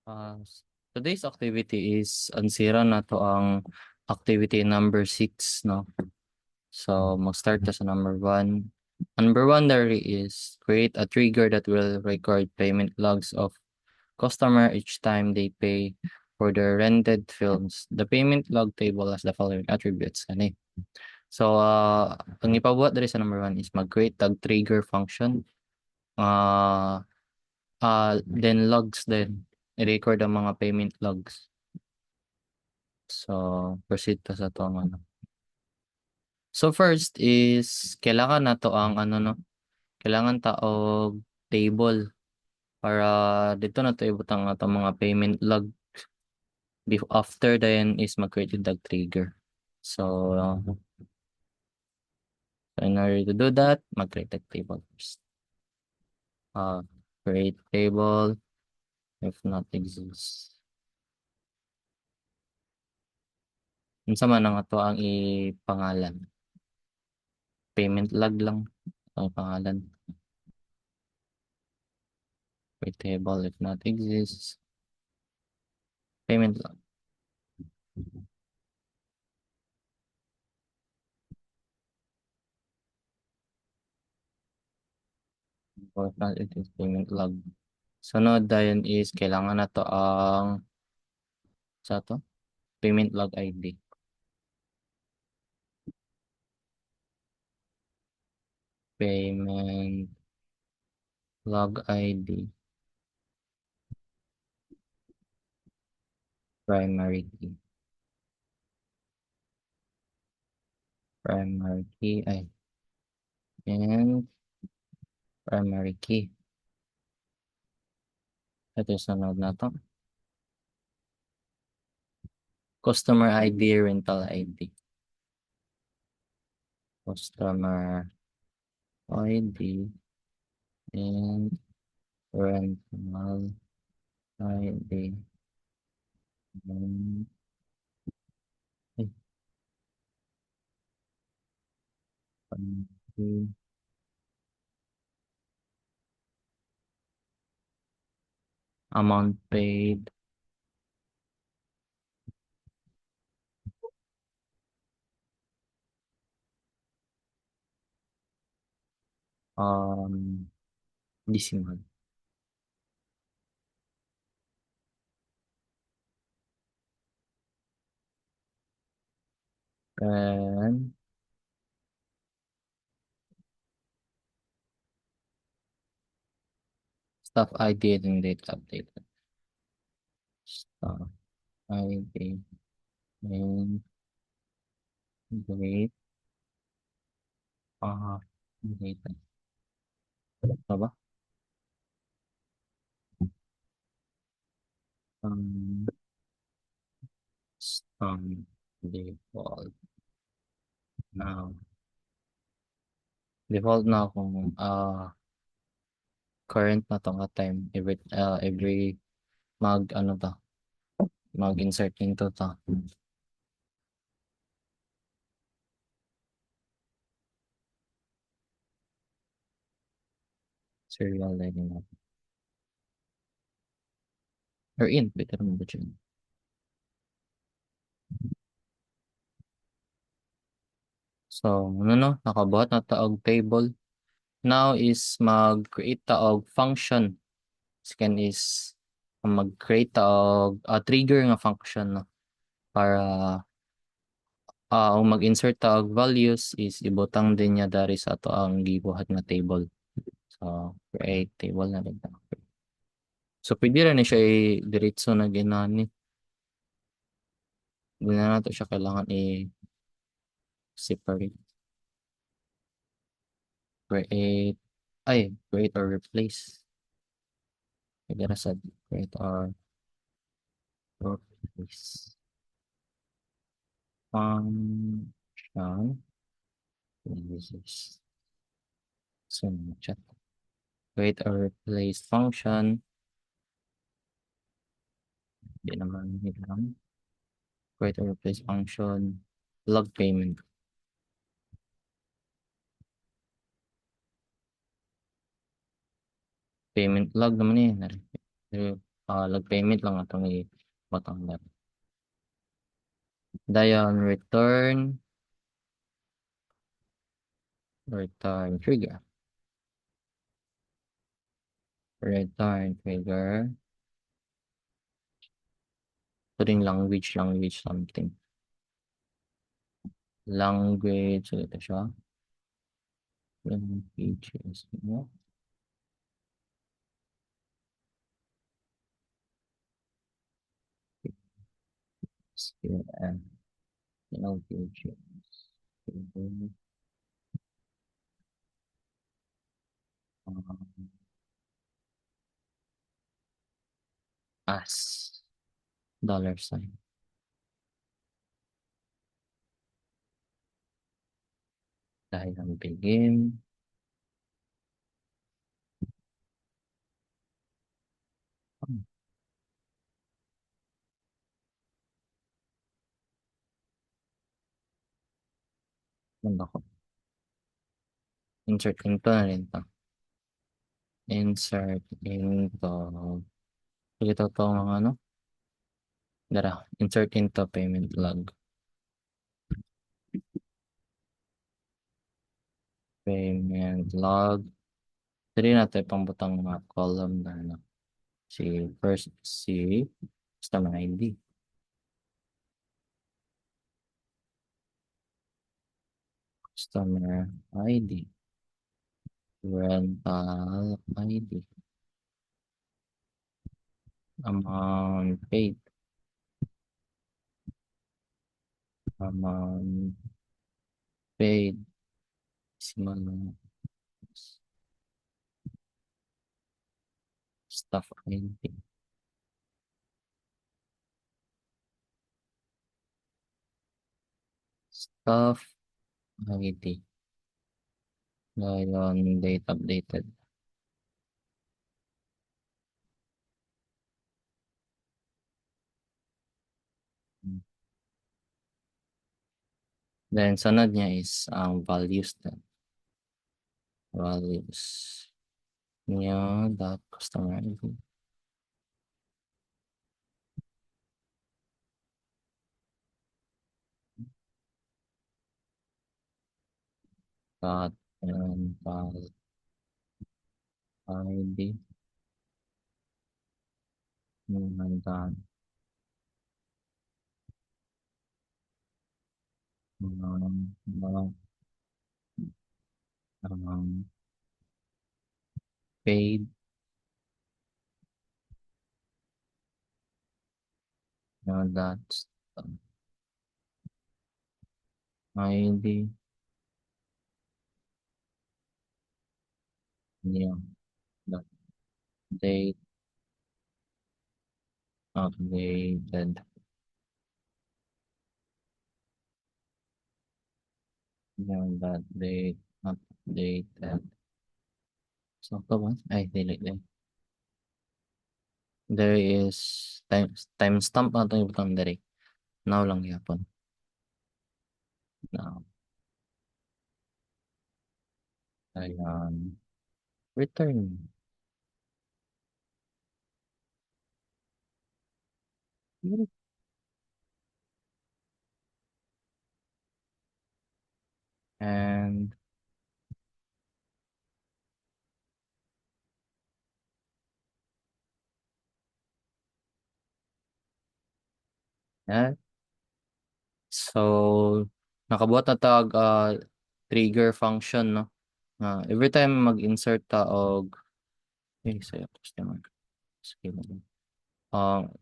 Uh, Today's activity is ansira na to ang activity number 6, no? So, mag-start ta sa number 1. Number 1 there is create a trigger that will record payment logs of customer each time they pay for their rented films. The payment log table has the following attributes. Ani. So, ang ipabuhat diri sa number 1 is mag-create tag trigger function. Then logs din. I-record ang mga payment logs. So, proceed ta sa to ang ano. So, first is, kailangan na to ang ano, no? Kailangan ta og table para dito na to ibutang ato mga payment log. After then is mag-create yung tag trigger. So, in order to do that, mag-create tag table first. Create table if not exists. Unsa man ang ato ang ipangalan. Payment log lang ang pangalan. Create table if not exists. Payment log. Or not exists payment log. Sunod dayon is kailangan na to ang sa to payment log ID. Payment log ID. Primary key. Primary key ay and primary key. Ito yung sunod na to. Customer ID, rental ID. Customer ID and rental ID. And, amount paid. Decimal. And staff ID and date updated. Staff ID and date data. Ano ba? Um, default. Now, default na kung current na to nga time every mag ano ta mag-insert into ta. Serial line na. Or int, better mo ba dyan? So, nakabuhat na taog table. Now is mag-create taog function. Second is mag-create taog trigger nga function, no? Para ang mag-insert taog values is ibutang din niya dari sa ato ang gibuhat nga table. So, create table na rin. So, pwede rin siya i-diretso na ginani. Hindi na nato siya kailangan i-separate. Create or replace. Pwede na sa create or replace. Function. Uses. So, chat. Create or replace function. Hindi naman hilang. Create or replace function. Log payment. Payment log naman eh. Nag-payment lang atong ibutang na. Dayon return trigger. Return trigger. Ito rin language something. Language, so ito siya. Languages, no? SQL, languages. Um, as $. Dahil ang begin. Ano ko? Insert into na rin to. Insert into. Ito to mga ano? Dara, insert into payment log. Payment log. Dali natin pambutang mga column na ano. Si customer ID. Customer ID. Rental ID. Amount paid. Amount paid. Decimal staff ID. Staff ID. Ngayon, date updated. Then, sunod niya is ang values na. Values niya, dot customer ID. Dot rental ID. Dot paid. That's ID. Niya, dot date updated. Yung that date updated. So, ito ba? Ay, delete din. There is timestamp na itong ibutang direct. Now lang yapon. Now. Ayan. Return. And yeah. So, nakabuhat na tag trigger function, no? Every time mag-insert ta og sa'yo customer. Sige mo.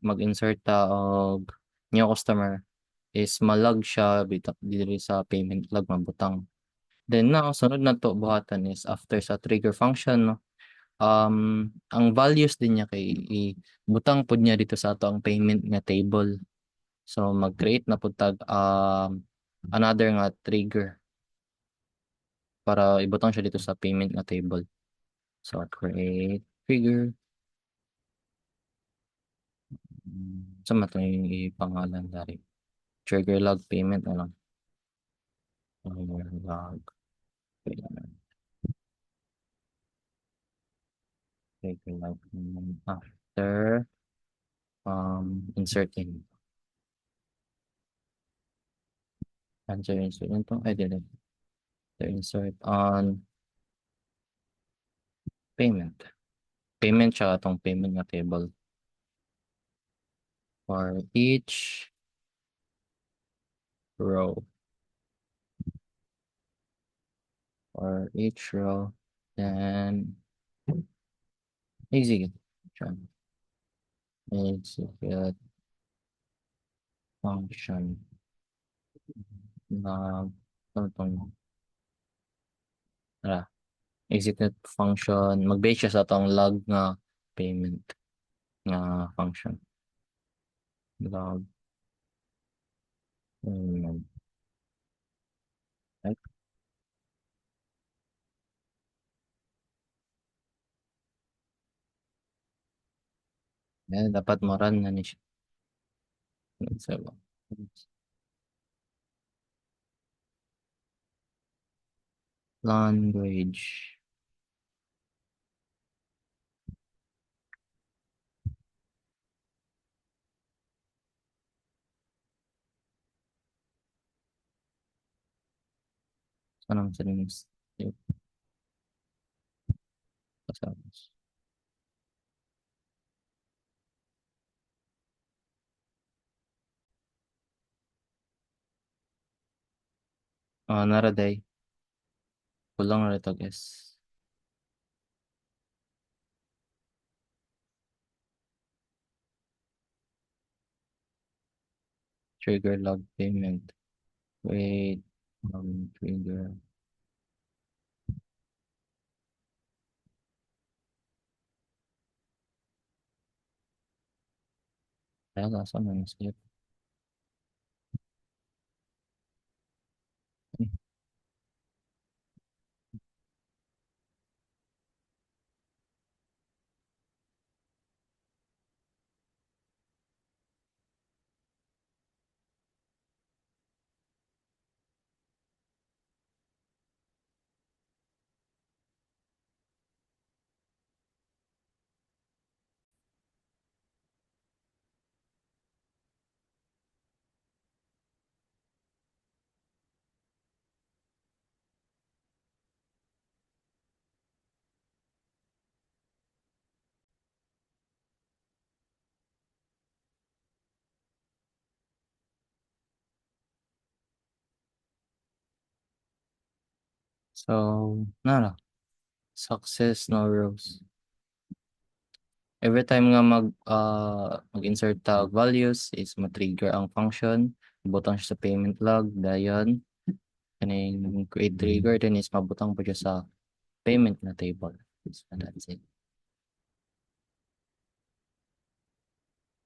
Mag-insert ta og new customer is malag siya diri sa payment log mabutang. Then now sunod na to buhatan is after sa trigger function, no? Ang values din niya kay butang pud niya dito sa ato ang payment nga table. So mag-create na pud tag another nga trigger para ibutang siya dito sa payment nga table. So create trigger. Sa mato yung ipangalan dari. Trigger log payment na lang. Trigger log payment. Trigger log payment after insert in. Answer insert yun to. I didn't. So insert on payment. Payment siya itong payment na table. For each row. For each row. Then execute. Execute function na ano tong execute function mag-base siya sa atong log nga payment nga function log payment right. Dapat mo run na ni siya. So, language anong settings kasama naraday kulang na ito guys trigger log payment wait trigger kaya nasa na skip so nara success no rows every time nga mag-insert tag values is ma-trigger ang function butang siya sa payment log dayon kaning create trigger then is mabutang po siya sa payment na table so that's it